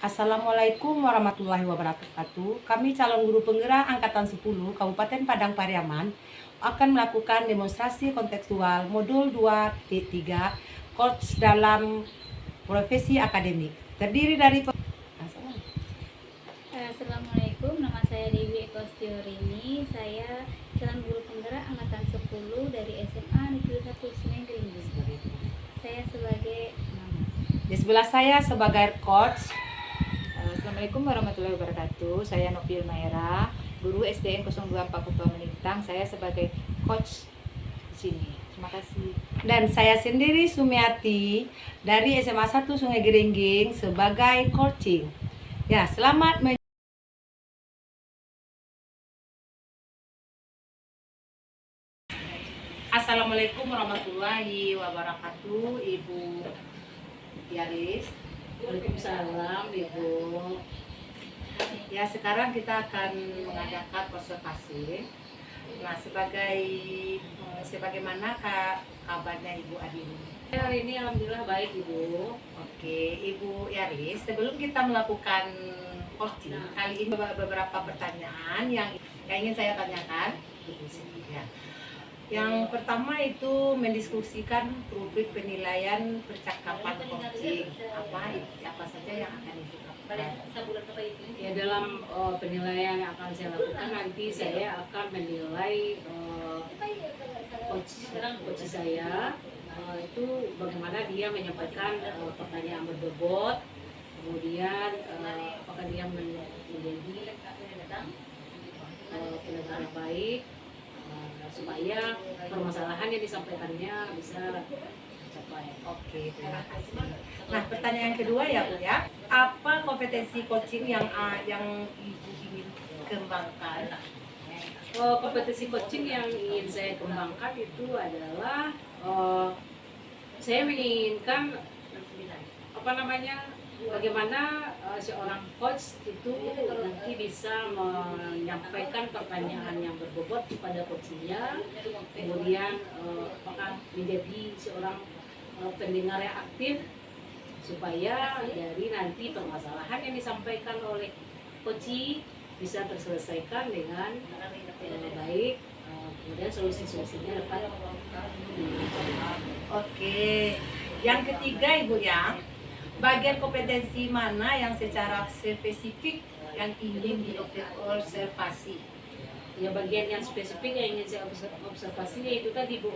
Assalamualaikum warahmatullahi wabarakatuh. Kami calon guru penggerak Angkatan 10 Kabupaten Padang Pariaman akan melakukan demonstrasi kontekstual modul 2.3 Coach dalam profesi akademik. Terdiri dari Assalamualaikum, nama saya Dewi Ekostiorini. Saya calon guru penggerak Angkatan 10 dari SMA Negeri 1 Sungai Geringging. Saya sebagai mama. Di sebelah saya sebagai coach. Assalamualaikum warahmatullahi wabarakatuh. Saya Nopil Maera, guru SDN 024 Kutua Melintang. Saya sebagai coach di sini. Terima kasih. Dan saya sendiri Sumiati dari SMA 1 Sungai Geringging sebagai coaching. Ya, selamat Assalamualaikum warahmatullahi wabarakatuh, Ibu Yaris. Waalaikumsalam, Ibu. Ya, sekarang kita akan mengadakan konsultasi. Nah, sebagaimana kabarnya Ibu Adini? Hari ini alhamdulillah baik, Ibu. Oke, Ibu Yaris, sebelum kita melakukan coaching, kali ini beberapa pertanyaan yang ingin saya tanyakan. Ya. Yang pertama itu mendiskusikan rubrik penilaian percakapan coaching. Apa saja yang akan dilakukan? Ya, dalam penilaian yang akan saya lakukan nanti saya akan menilai coach saya itu bagaimana dia menyampaikan pertanyaan berbobot, kemudian apakah dia menjadi pendengar yang baik, supaya permasalahan yang disampaikannya bisa tercapai. Oke, terima kasih. Nah, pertanyaan kedua ya Bu ya, apa kompetensi coaching yang Ibu ingin kembangkan? Kompetensi coaching yang ingin saya kembangkan itu adalah saya menginginkan bagaimana seorang coach itu nanti bisa menyampaikan pertanyaan yang berbobot kepada coachnya, kemudian apakah menjadi seorang pendengar yang aktif supaya dari nanti permasalahan yang disampaikan oleh coach bisa terselesaikan dengan baik, kemudian solusi-solusinya dapat. Oke, yang ketiga Ibu ya, bagian kompetensi mana yang secara spesifik yang ingin diobservasi? Ya, bagian yang spesifik yang ingin saya observasi yaitu tadi Bu,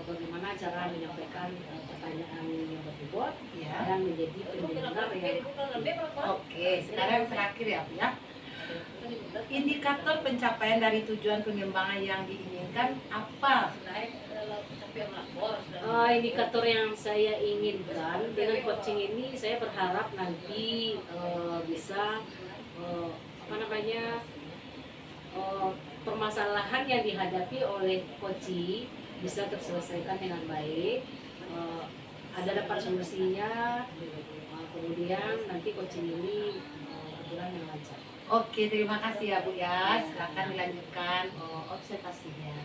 bagaimana cara menyampaikan pertanyaan yang berbobot Ya. dan menjadi pendengar yang. Oke, sekarang yang terakhir ya Bu ya. Indikator pencapaian dari tujuan pengembangan yang diinginkan apa? Indikator yang saya inginkan dengan coaching ini, saya berharap nanti bisa permasalahan yang dihadapi oleh coach bisa terselesaikan dengan baik, ada dapat solusinya, kemudian nanti coaching ini berjalan dengan lancar. Oke, terima kasih ya Bu ya. Silakan dilanjutkan observasinya.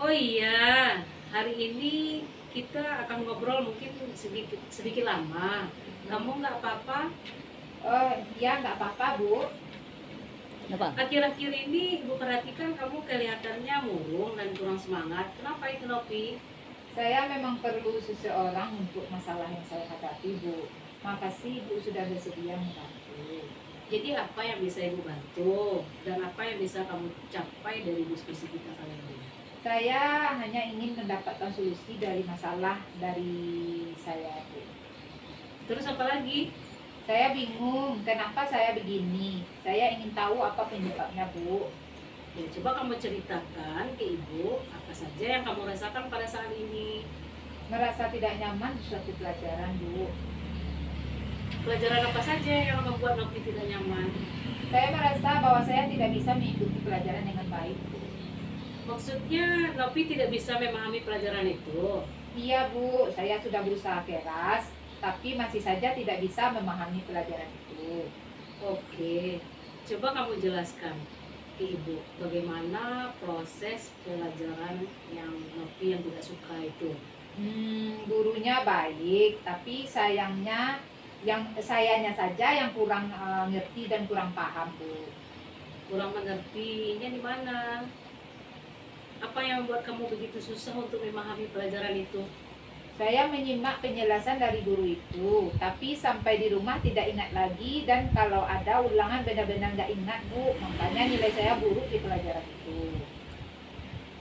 Oh iya, hari ini kita akan ngobrol mungkin sedikit lama. Kamu nggak apa-apa? Oh iya, nggak apa-apa Bu. Akhir-akhir ini Ibu perhatikan kamu kelihatannya murung dan kurang semangat. Kenapa itu, Nopi? Saya memang perlu seseorang untuk masalah yang saya hadapi Bu. Makasih Bu sudah bersedia membantu. Jadi apa yang bisa Ibu bantu dan apa yang bisa kamu capai dari diskusi kita kali ini? Saya hanya ingin mendapatkan solusi dari masalah dari saya Bu. Terus apa lagi? Saya bingung kenapa saya begini. Saya ingin tahu apa penyebabnya Bu. Ya, coba kamu ceritakan ke Ibu apa saja yang kamu rasakan pada saat ini. Merasa tidak nyaman di suatu pelajaran Bu. Pelajaran apa saja yang membuat Nopi tidak nyaman? Saya merasa bahwa saya tidak bisa mengikuti pelajaran dengan baik Bu. Maksudnya Nopi tidak bisa memahami pelajaran itu? Iya Bu, saya sudah berusaha keras, tapi masih saja tidak bisa memahami pelajaran itu. Oke, coba kamu jelaskan ke Ibu bagaimana proses pelajaran yang Nopi yang tidak suka itu. Gurunya baik, tapi sayangnya sayanya saja yang kurang ngerti dan kurang paham, Bu. Kurang mengertinya di mana? Apa yang membuat kamu begitu susah untuk memahami pelajaran itu? Saya menyimak penjelasan dari guru itu, tapi sampai di rumah tidak ingat lagi, dan kalau ada ulangan benar-benar nggak ingat, Bu. Makanya nilai saya buruk di pelajaran itu.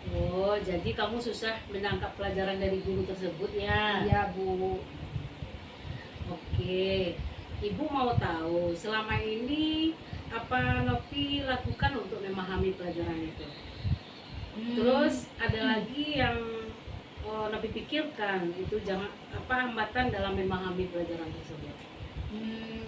Oh, jadi kamu susah menangkap pelajaran dari guru tersebut ya? Iya, Bu. Oke, Ibu mau tahu selama ini apa Novi lakukan untuk memahami pelajaran itu? Terus ada lagi yang Novi pikirkan itu jangan apa hambatan dalam memahami pelajaran tersebut?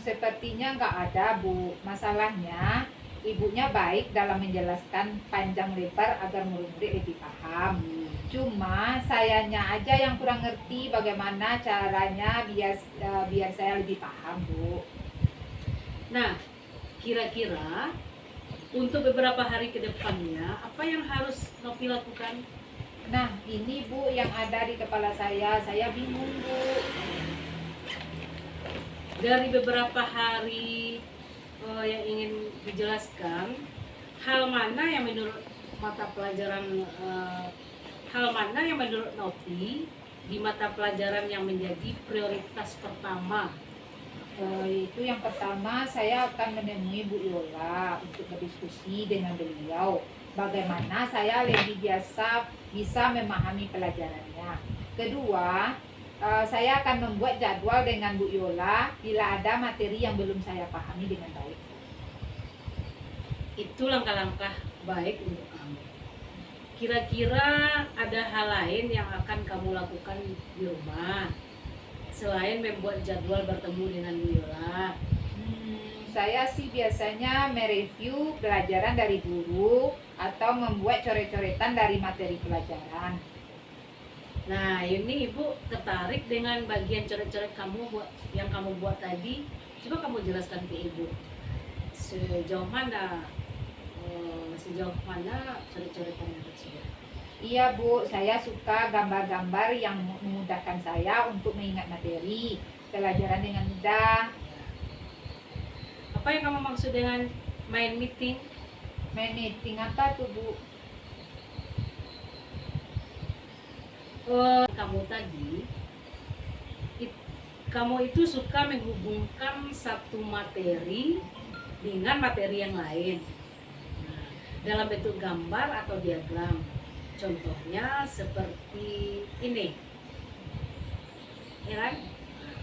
Sepertinya nggak ada, Bu. Masalahnya ibunya baik dalam menjelaskan panjang lebar agar murid-murid lebih paham. Cuma sayanya aja yang kurang ngerti bagaimana caranya biar saya lebih paham, Bu. Nah, kira-kira untuk beberapa hari ke depannya apa yang harus Novi lakukan? Nah, ini, Bu, yang ada di kepala saya bingung, Bu. Dari beberapa hari yang ingin dijelaskan, hal mana yang menurut mata pelajaran hal mana yang menurut Novi di mata pelajaran yang menjadi prioritas pertama? Itu yang pertama, saya akan menemui Bu Yola untuk berdiskusi dengan beliau bagaimana saya lebih bisa memahami pelajarannya. Kedua, saya akan membuat jadwal dengan Bu Yola bila ada materi yang belum saya pahami dengan baik. Itu langkah-langkah baik untuk kamu. Kira-kira ada hal lain yang akan kamu lakukan di rumah selain membuat jadwal bertemu dengan Bu Yola? Saya sih biasanya mereview pelajaran dari guru atau membuat coret-coretan dari materi pelajaran. Nah, ini Ibu tertarik dengan bagian coret-coret yang kamu buat tadi. Coba kamu jelaskan ke Ibu sejauh mana coret-coretannya tersebut. Iya, Bu, saya suka gambar-gambar yang memudahkan saya untuk mengingat materi pelajaran dengan mudah. Apa yang kamu maksud dengan main meeting? Main meeting apa tuh, Bu? Kamu tadi kamu itu suka menghubungkan satu materi dengan materi yang lain. Nah, dalam bentuk gambar atau diagram. Contohnya seperti ini. Ya kan?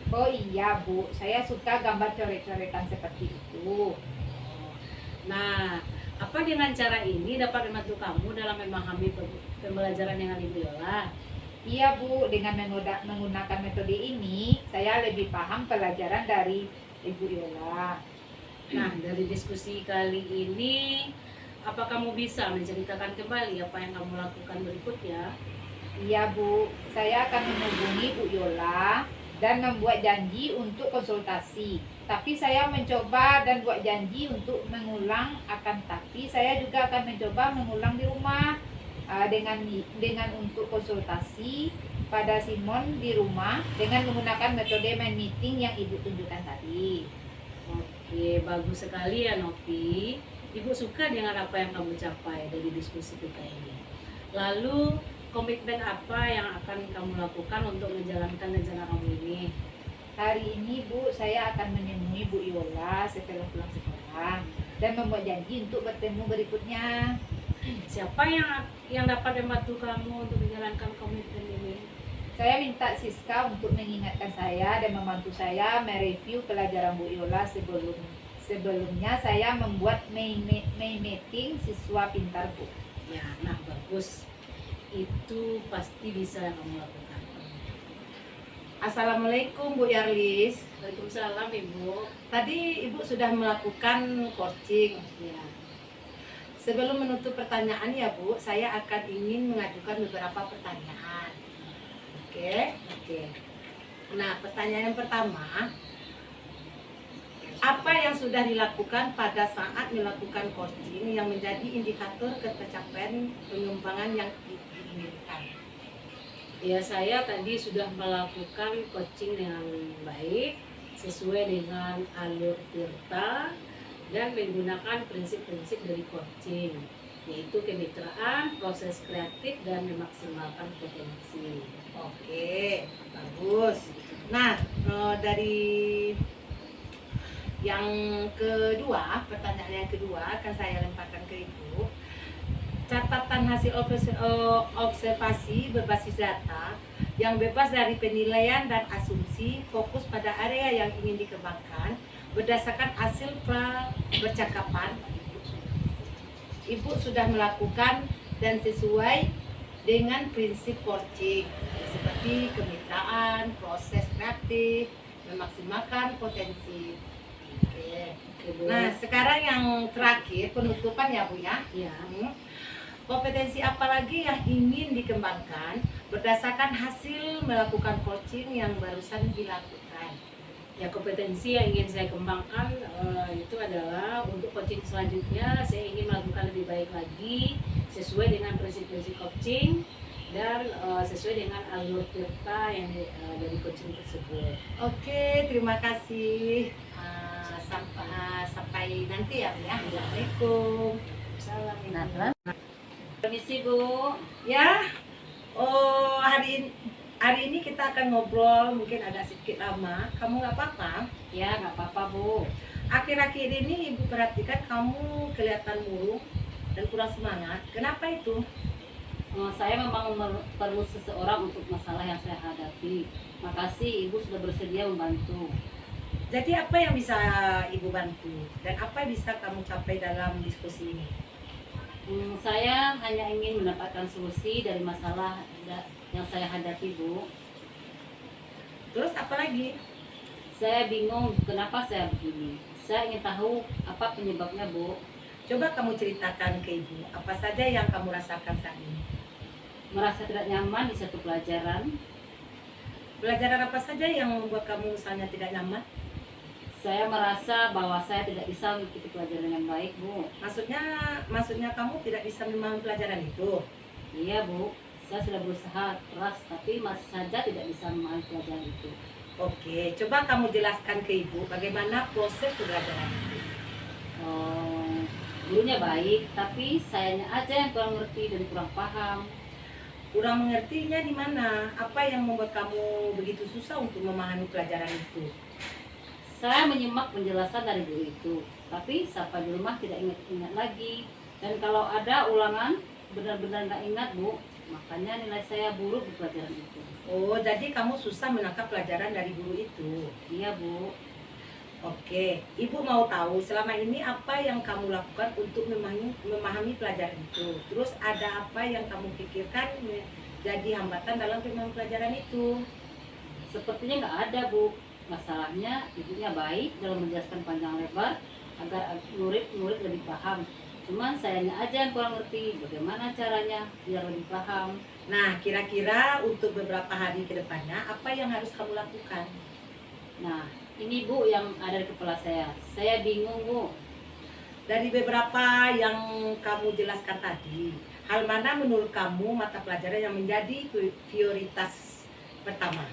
Oh iya, Bu, saya suka gambar coret-coretan seperti itu. Nah, apa dengan cara ini dapat membantu kamu dalam memahami pembelajaran dengan Ibu Yola? Iya, Bu, dengan menggunakan metode ini, saya lebih paham pelajaran dari Ibu Yola. Nah, dari diskusi kali ini, apa kamu bisa menceritakan kembali apa yang kamu lakukan berikutnya? Iya, Bu, saya akan menghubungi Bu Yola dan membuat janji untuk konsultasi. Tapi saya mencoba dan buat janji untuk mengulang, tapi saya juga akan mencoba mengulang di rumah dengan untuk konsultasi pada Simon di rumah dengan menggunakan metode main meeting yang Ibu tunjukkan tadi. Oke, bagus sekali ya Novi. Ibu suka dengan apa yang kamu capai dari diskusi kita ini. Lalu komitmen apa yang akan kamu lakukan untuk menjalankan rencana kamu ini? Hari ini, Bu, saya akan menemui Bu Yola setelah pulang sekolah dan membuat janji untuk bertemu berikutnya. Siapa yang dapat membantu kamu untuk menjalankan komitmen ini? Saya minta Siska untuk mengingatkan saya dan membantu saya mereview pelajaran Bu Yola sebelumnya saya membuat main meeting siswa pintar, Bu. Ya, nah bagus. Itu pasti bisa kamu lakukan. Assalamualaikum Bu Yarlis. Waalaikumsalam Ibu. Tadi Ibu sudah melakukan coaching. Ya. Sebelum menutup pertanyaan ya Bu, saya akan ingin mengajukan beberapa pertanyaan. Oke. Nah, pertanyaan yang pertama, apa yang sudah dilakukan pada saat melakukan coaching yang menjadi indikator ketercapaian pengembangan yang diinginkan? Ya, saya tadi sudah melakukan coaching dengan baik sesuai dengan alur Tirta dan menggunakan prinsip-prinsip dari coaching, yaitu kemitraan, proses kreatif, dan memaksimalkan potensi. Oke, bagus. Nah, dari yang kedua, pertanyaan yang kedua akan saya lemparkan ke Ibu. Catatan hasil observasi berbasis data yang bebas dari penilaian dan asumsi, fokus pada area yang ingin dikembangkan berdasarkan hasil percakapan Ibu sudah melakukan dan sesuai dengan prinsip coaching seperti kemitraan, proses kreatif, memaksimalkan potensi. Oke. Nah, sekarang yang terakhir penutupan ya Bu ya. Ya. Kompetensi apa lagi yang ingin dikembangkan berdasarkan hasil melakukan coaching yang barusan dilakukan? Ya, kompetensi yang ingin saya kembangkan itu adalah untuk coaching selanjutnya saya ingin melakukan lebih baik lagi sesuai dengan prinsip-prinsip coaching dan sesuai dengan alur Tirta yang dari coaching tersebut. Oke, terima kasih. Sampai nanti ya Bu ya. Assalamualaikum. Salam. Permisi Bu. Ya, hari ini kita akan ngobrol mungkin agak sedikit lama. Kamu nggak apa-apa? Ya, nggak apa-apa Bu. Akhir-akhir ini Ibu perhatikan kamu kelihatan murung dan kurang semangat. Kenapa itu? Saya memang perlu seseorang untuk masalah yang saya hadapi. Makasih Ibu sudah bersedia membantu. Jadi apa yang bisa Ibu bantu dan apa yang bisa kamu capai dalam diskusi ini? Saya hanya ingin mendapatkan solusi dari masalah yang saya hadapi Bu. Terus apa lagi? Saya bingung kenapa saya begini. Saya ingin tahu apa penyebabnya Bu. Coba kamu ceritakan ke Ibu apa saja yang kamu rasakan saat ini. Merasa tidak nyaman di satu pelajaran. Pelajaran apa saja yang membuat kamu misalnya tidak nyaman? Saya merasa bahwa saya tidak bisa mengikuti pelajaran yang baik Bu. Maksudnya kamu tidak bisa memahami pelajaran itu? Iya Bu, saya sudah berusaha keras tapi masih saja tidak bisa memahami pelajaran itu. Oke, coba kamu jelaskan ke Ibu bagaimana proses pembelajaran itu. Gurunya baik, tapi sayanya aja yang kurang ngerti dan kurang paham. Kurang mengertinya di mana? Apa yang membuat kamu begitu susah untuk memahami pelajaran itu? Saya menyimak penjelasan dari guru itu, tapi sampai di rumah tidak ingat-ingat lagi. Dan kalau ada ulangan, benar-benar nggak ingat Bu. Makanya nilai saya buruk di pelajaran itu. Oh, jadi kamu susah menangkap pelajaran dari guru itu? Iya Bu. Oke, Ibu mau tahu selama ini apa yang kamu lakukan untuk memahami pelajaran itu? Terus ada apa yang kamu pikirkan jadi hambatan dalam memahami pelajaran itu? Sepertinya nggak ada Bu. Masalahnya ibunya baik dalam menjelaskan panjang lebar agar murid-murid lebih paham. Cuman sayanya aja yang kurang ngerti bagaimana caranya biar lebih paham. Nah, kira-kira untuk beberapa hari ke depannya apa yang harus kamu lakukan? Nah, ini Bu yang ada di kepala saya. Saya bingung Bu. Dari beberapa yang kamu jelaskan tadi, hal mana menurut kamu mata pelajaran yang menjadi prioritas pertama?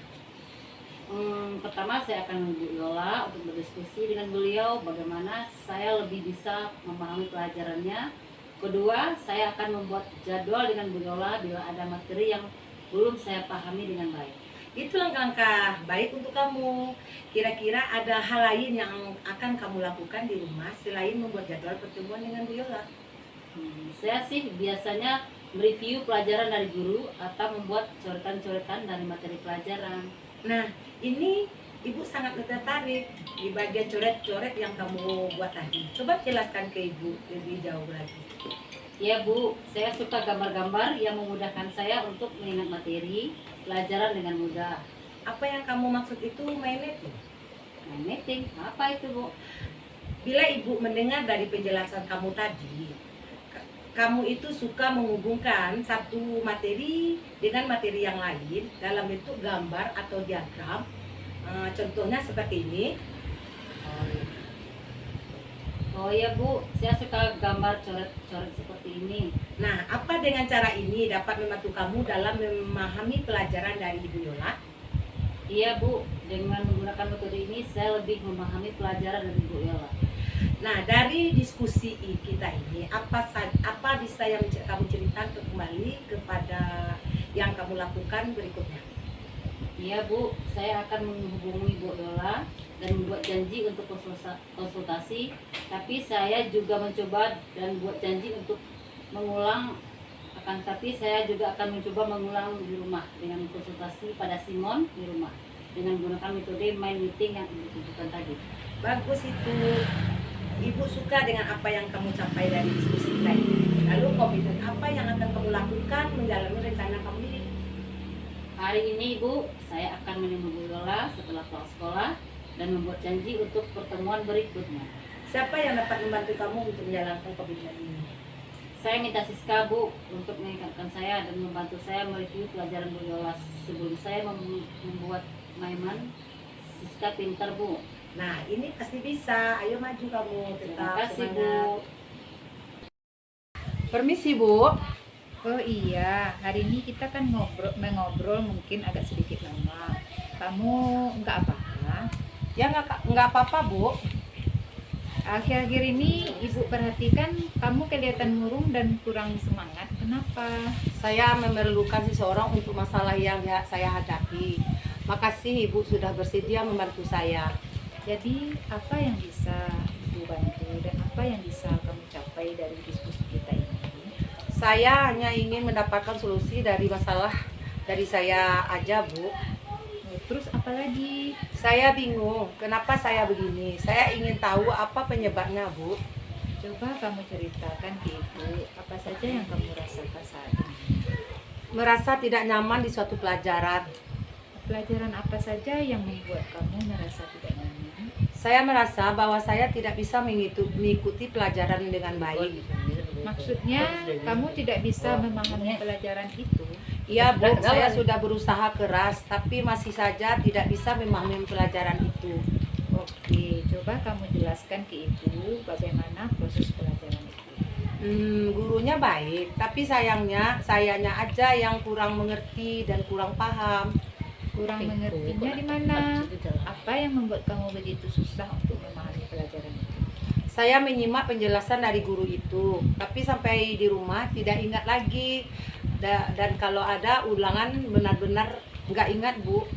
Pertama saya akan Bu Yola untuk berdiskusi dengan beliau bagaimana saya lebih bisa memahami pelajarannya. Kedua, saya akan membuat jadwal dengan Bu Yola bila ada materi yang belum saya pahami dengan baik. Itu langkah-langkah baik untuk kamu. Kira-kira ada hal lain yang akan kamu lakukan di rumah selain membuat jadwal pertemuan dengan Bu Yola? Saya sih biasanya mereview pelajaran dari guru atau membuat coretan-coretan dari materi pelajaran. Nah, ini Ibu sangat tertarik di bagian coret-coret yang kamu buat tadi. Coba jelaskan ke Ibu lebih jauh lagi. Ya Bu, saya suka gambar-gambar yang memudahkan saya untuk mengingat materi pelajaran dengan mudah. Apa yang kamu maksud itu main netting? Main netting, apa itu Bu? Bila Ibu mendengar dari penjelasan kamu tadi, kamu itu suka menghubungkan satu materi dengan materi yang lain dalam bentuk gambar atau diagram. Contohnya seperti ini. Oh iya Bu, saya suka gambar coret-coret seperti ini. Nah, apa dengan cara ini dapat membantu kamu dalam memahami pelajaran dari Ibu Yola? Iya Bu, dengan menggunakan metode ini saya lebih memahami pelajaran dari Bu Yola. Nah, dari diskusi kita ini, apa bisa yang kamu ceritakan kembali kepada yang kamu lakukan berikutnya? Iya Bu, saya akan menghubungi Bu Yola dan membuat janji untuk konsultasi. Tapi saya juga mencoba dan buat janji untuk mengulang. Tapi saya juga akan mencoba mengulang di rumah dengan konsultasi pada Simon di rumah dengan menggunakan metode mind meeting yang Ibu tunjukkan tadi. Bagus itu. Ibu suka dengan apa yang kamu capai dari diskusi kita ini. Lalu komitmen apa yang akan kamu lakukan menjalani rencana kamu ini? Hari ini Ibu, saya akan menemui Bu Yola setelah pulang sekolah dan membuat janji untuk pertemuan berikutnya. Siapa yang dapat membantu kamu untuk menjalankan komitmen ini? Saya minta Siska Bu untuk mengingatkan saya dan membantu saya mereview pelajaran Bu Yola sebelum saya membuat Maiman. Siska pintar Bu. Nah, ini pasti bisa. Ayo maju kamu, Terima tetap kasih semangat. Bu. Permisi Bu. Oh iya, hari ini kita kan mengobrol mungkin agak sedikit lama. Kamu nggak apa-apa? Ya nggak apa-apa Bu. Akhir-akhir ini Ibu perhatikan kamu kelihatan murung dan kurang semangat. Kenapa? Saya memerlukan seseorang untuk masalah yang saya hadapi. Makasih Ibu sudah bersedia membantu saya. Jadi apa yang bisa Ibu bantu dan apa yang bisa kamu capai dari diskusi kita ini? Saya hanya ingin mendapatkan solusi dari masalah dari saya aja Bu. Terus apa lagi? Saya bingung, kenapa saya begini? Saya ingin tahu apa penyebabnya Bu. Coba kamu ceritakan ke Ibu apa saja yang kamu rasakan saat ini. Merasa tidak nyaman di suatu pelajaran. Pelajaran apa saja yang membuat kamu merasa tidak nyaman? Saya merasa bahwa saya tidak bisa mengikuti pelajaran dengan baik. Maksudnya kamu tidak bisa memahami pelajaran itu? Iya Bu, saya sudah berusaha keras, tapi masih saja tidak bisa memahami pelajaran itu. Oke, coba kamu jelaskan ke Ibu bagaimana proses pelajaran itu. Gurunya baik, tapi sayangnya aja yang kurang mengerti dan kurang paham. Kurang mengertinya di mana? Apa yang membuat kamu begitu susah untuk memahami pelajaran itu? Saya menyimak penjelasan dari guru itu, tapi sampai di rumah tidak ingat lagi. Dan kalau ada ulangan benar-benar nggak ingat Bu.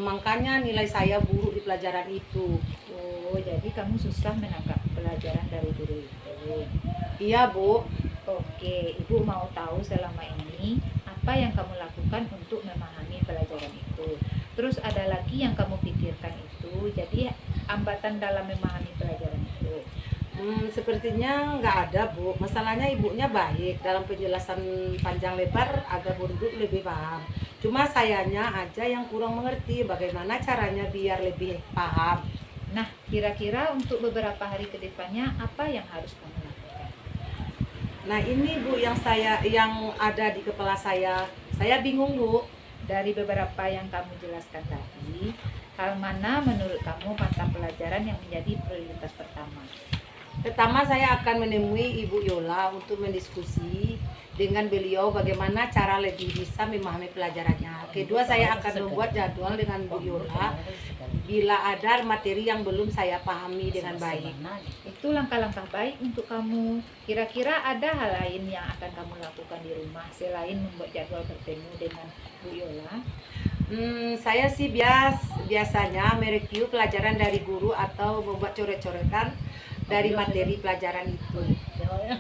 Makanya nilai saya buruk di pelajaran itu. Oh, jadi kamu susah menangkap pelajaran dari guru itu. Iya Bu. Oke, Ibu mau tahu selama ini apa yang kamu lakukan untuk memahami pelajaran itu. Terus ada lagi yang kamu pikirkan itu, jadi hambatan dalam memahami pelajaran itu. Sepertinya nggak ada Bu. Masalahnya ibunya baik, dalam penjelasan panjang lebar agar murid lebih paham. Cuma sayanya aja yang kurang mengerti bagaimana caranya biar lebih paham. Nah, kira-kira untuk beberapa hari ke depannya apa yang harus kamu lakukan? Nah ini Bu yang ada di kepala saya. Saya bingung Bu. Dari beberapa yang kamu jelaskan tadi, hal mana menurut kamu mata pelajaran yang menjadi prioritas pertama? Pertama saya akan menemui Ibu Yola untuk mendiskusi dengan beliau bagaimana cara lebih bisa memahami pelajarannya. Kedua saya akan membuat jadwal dengan Bu Yola bila ada materi yang belum saya pahami dengan baik. Itu langkah-langkah baik untuk kamu. Kira-kira ada hal lain yang akan kamu lakukan di rumah selain membuat jadwal bertemu dengan Bu Yola? Saya sih biasanya mereview pelajaran dari guru atau membuat coret-coretan dari materi pelajaran itu.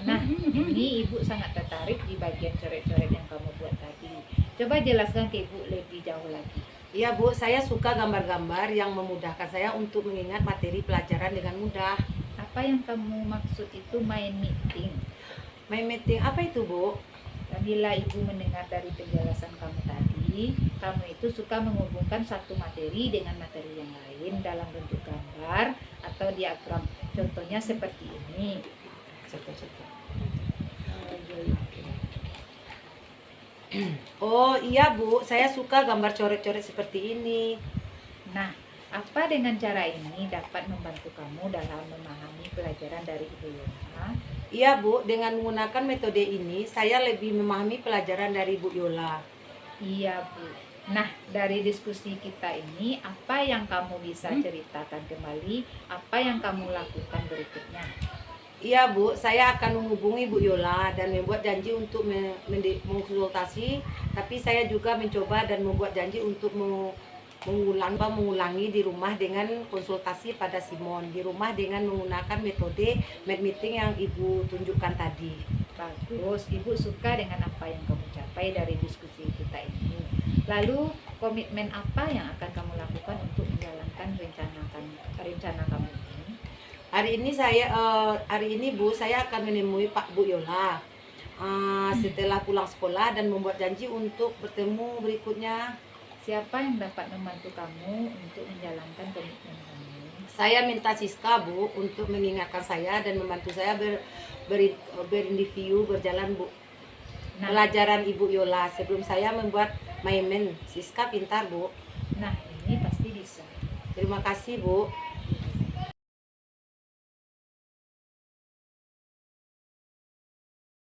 Nah, ini Ibu sangat tertarik di bagian coret-coret yang kamu buat tadi. Coba jelaskan ke Ibu lebih jauh lagi. Iya Bu, saya suka gambar-gambar yang memudahkan saya untuk mengingat materi pelajaran dengan mudah. Apa yang kamu maksud itu mind meeting? Mind meeting apa itu Bu? Bila Ibu mendengar dari penjelasan kamu tadi, kamu itu suka menghubungkan satu materi dengan materi yang lain dalam bentuk gambar atau diagram. Contohnya seperti ini. Oh iya Bu, saya suka gambar coret-coret seperti ini. Nah, Apa dengan cara ini dapat membantu kamu dalam memahami pelajaran dari Ibu Yola? Iya Bu, dengan menggunakan metode ini saya lebih memahami pelajaran dari Bu Yola. Iya Bu. Nah, dari diskusi kita ini, apa yang kamu bisa ceritakan kembali? Apa yang kamu lakukan berikutnya? Iya Bu, saya akan menghubungi Bu Yola dan membuat janji untuk mengkonsultasi. Tapi saya juga mencoba dan membuat janji untuk mengulangi di rumah dengan konsultasi pada Simon. Di rumah dengan menggunakan metode meeting yang Ibu tunjukkan tadi. Bagus, Ibu suka dengan apa yang kamu capai dari diskusi kita ini. Lalu, komitmen apa yang akan kamu lakukan untuk menjalankan rencana kamu ini? Hari ini Bu, saya akan menemui Pak Bu Yola setelah pulang sekolah dan membuat janji untuk bertemu berikutnya. Siapa yang dapat membantu kamu untuk menjalankan komitmen kamu? Saya minta Siska Bu untuk mengingatkan saya dan membantu saya berinterview berjalan Bu. Nah, Pelajaran Ibu Yola sebelum saya membuat maimen. Siska pintar Bu. nah ini pasti bisa. Terima kasih Bu.